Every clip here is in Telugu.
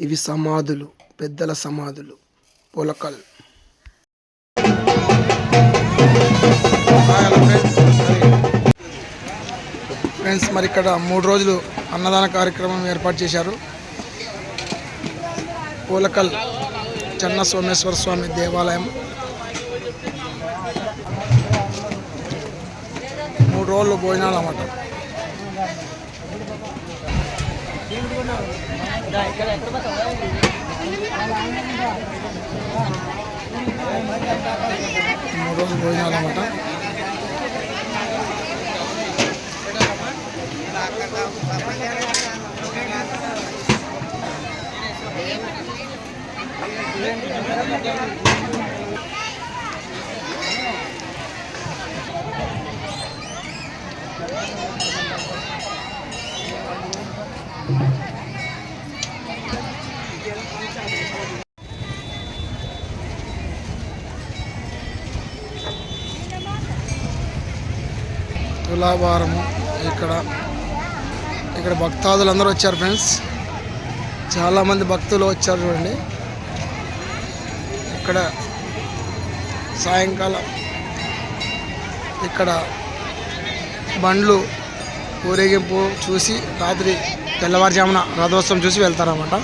ఇవి సమాధులు, పెద్దల సమాధులు, పోలకల్. ఫ్రెండ్స్, మరి ఇక్కడ 3 రోజులు అన్నదాన కార్యక్రమం ఏర్పాటు చేశారు. పోలకల్ చెన్న సోమేశ్వర స్వామి దేవాలయం 3 రోజులు భోజనాలు అన్నమాట. తులాభారము ఇక్కడ భక్తాదులు అందరూ వచ్చారు. ఫ్రెండ్స్, చాలామంది భక్తులు వచ్చారు. చూడండి, ఇక్కడ సాయంకాలం ఇక్కడ బండ్లు ఊరేగింపు చూసి రాత్రి తెల్లవారుజామున రథోత్సవం చూసి వెళ్తారన్నమాట.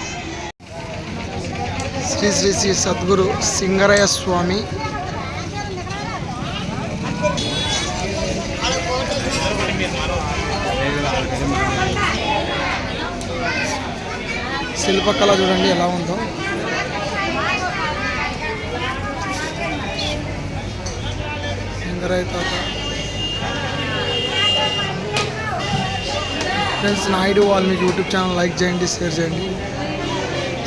శ్రీ శ్రీ శ్రీ సద్గురు సింగరయ్య స్వామి శిల్పకళ చూడండి ఎలా ఉందో. సింగరయ్య తాత. Friends, Naidu Valmiki YouTube channel like చేయండి, షేర్ చేయండి.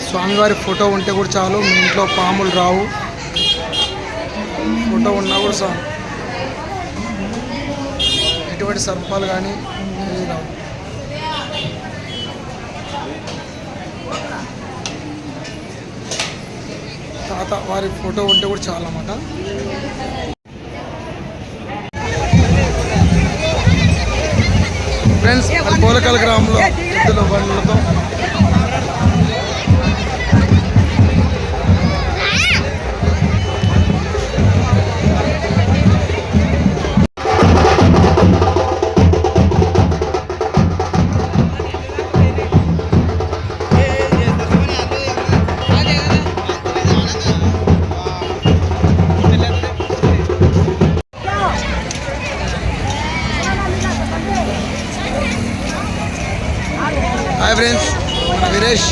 స్వామివారి ఫోటో ఉంటే కూడా చాలు, మీ ఇంట్లో పాములు రావు. ఫోటో ఉన్నా కూడా చాలు, ఎటువంటి సర్పాలు కానీ ఏది రావు. తాత వారి ఫోటో ఉంటే కూడా చాలు అన్నమాట. ఫ్రెండ్స్, పోలకల్ గ్రామంలో ఎద్దుల బండ్లతో హాయ్ ఫ్రెండ్స్, వీరేష్.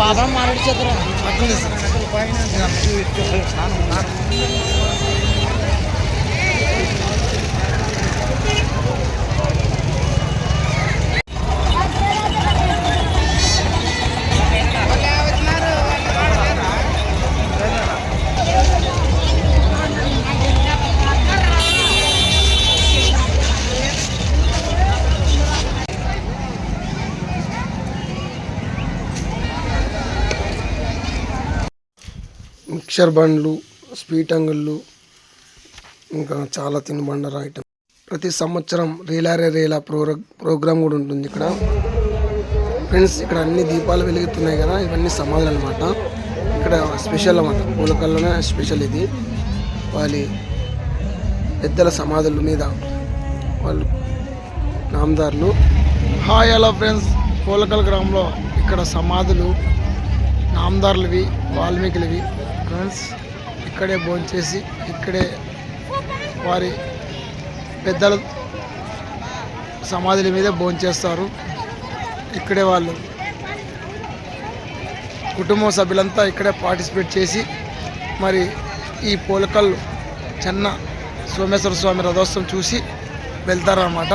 పాపం మాట్లాడి చేద్దరు మిక్చర్ బండ్లు, స్వీట్ అంగుళ్ళు, ఇంకా చాలా తినుబండర ఐటమ్. ప్రతి సంవత్సరం రీలారే రీలా ప్రోగ్రామ్ కూడా ఉంటుంది ఇక్కడ. ఫ్రెండ్స్, ఇక్కడ అన్ని దీపాలు వెలుగుతున్నాయి కదా, ఇవన్నీ సమాధులు అనమాట. ఇక్కడ స్పెషల్ అన్నమాట, పోలకల్లోనే స్పెషల్ ఇది. వాళ్ళ పెద్దల సమాధుల మీద వాళ్ళు నామదారులు. హాయ్ హలో ఫ్రెండ్స్, పోలకల్ గ్రామంలో ఇక్కడ సమాధులు నామదారులవి, వాల్మీకులవి. ఫ్రెండ్స్, ఇక్కడే భోంచేసి ఇక్కడే వారి పెద్దల సమాధుల మీద భోంచేస్తారు. ఇక్కడే వాళ్ళు కుటుంబ సభ్యులంతా ఇక్కడే పార్టిసిపేట్ చేసి మరి ఈ పోలకల్ చెన్న సోమేశ్వర స్వామి రథోత్సవం చూసి వెళ్తారన్నమాట.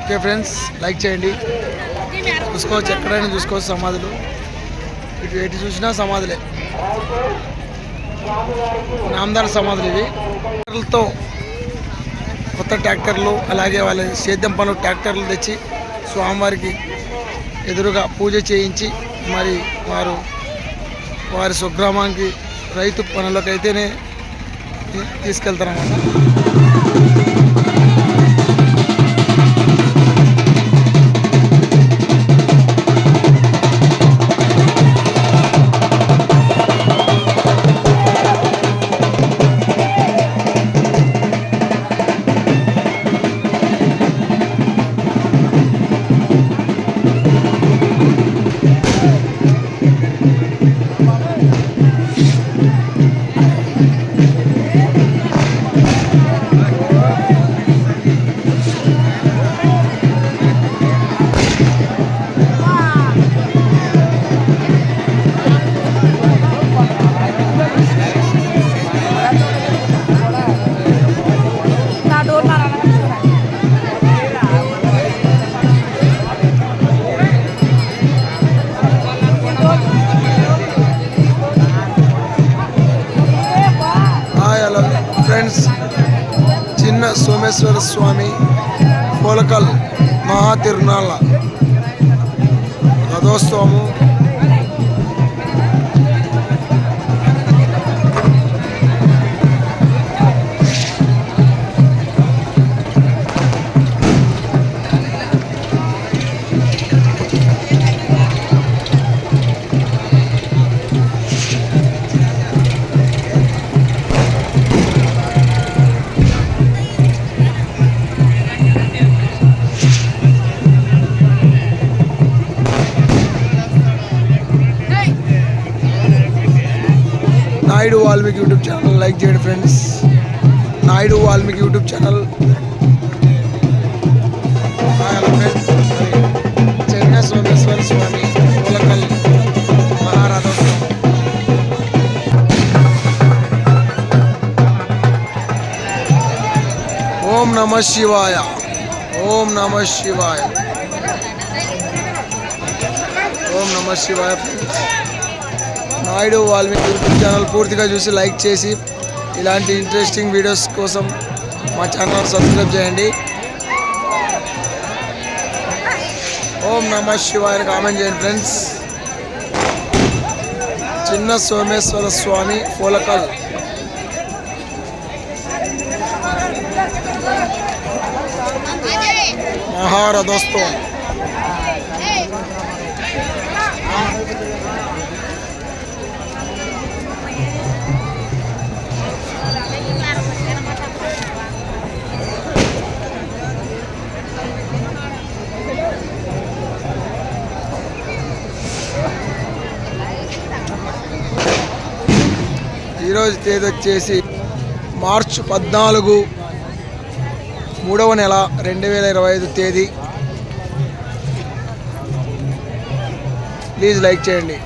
ఓకే ఫ్రెండ్స్, లైక్ చేయండి. చూసుకోవచ్చు, ఎక్కడైనా చూసుకోవచ్చు సమాధులు. ఇటు ఎటు చూసినా సమాధులే, నామదార సమాధులు ఇవి. ట్రాక్టర్లతో, కొత్త ట్రాక్టర్లు, అలాగే వాళ్ళ సేద్యం పనులు ట్రాక్టర్లు తెచ్చి స్వామివారికి ఎదురుగా పూజ చేయించి మరి వారి స్వగ్రామానికి రైతు పనులకైతేనే తీసుకెళ్తారన్నమాట. ఫ్రెండ్స్, చిన్న సోమేశ్వర స్వామి పోలకల్ మహా తిరునాళ్ళ రథోత్సవము Naidu Valmiki YouTube channel like చేయండి friends. Naidu Valmiki YouTube channel. చిన్న సోమేశ్వర స్వామి పోలకల్ మహారథోత్సవం. ఓం నమః శివాయ. ఓం నమః శివాయ. ఓం నమః శివాయ. Friends, Naidu Valmiki YouTube channel పూర్తిగా చూసి లైక్ చేసి ఇలాంటి ఇంట్రెస్టింగ్ వీడియోస్ కోసం మా ఛానల్ సబ్స్క్రైబ్ చేయండి. ఓం నమః శివాయ కామెంట్ చేయండి ఫ్రెండ్స్. చిన్న సోమేశ్వర స్వామి పోలకల్ మహారథోత్సవం. ఈరోజు తేదీ వచ్చేసి మార్చి 14, 3వ నెల 2025 తేదీ. ప్లీజ్ లైక్ చేయండి.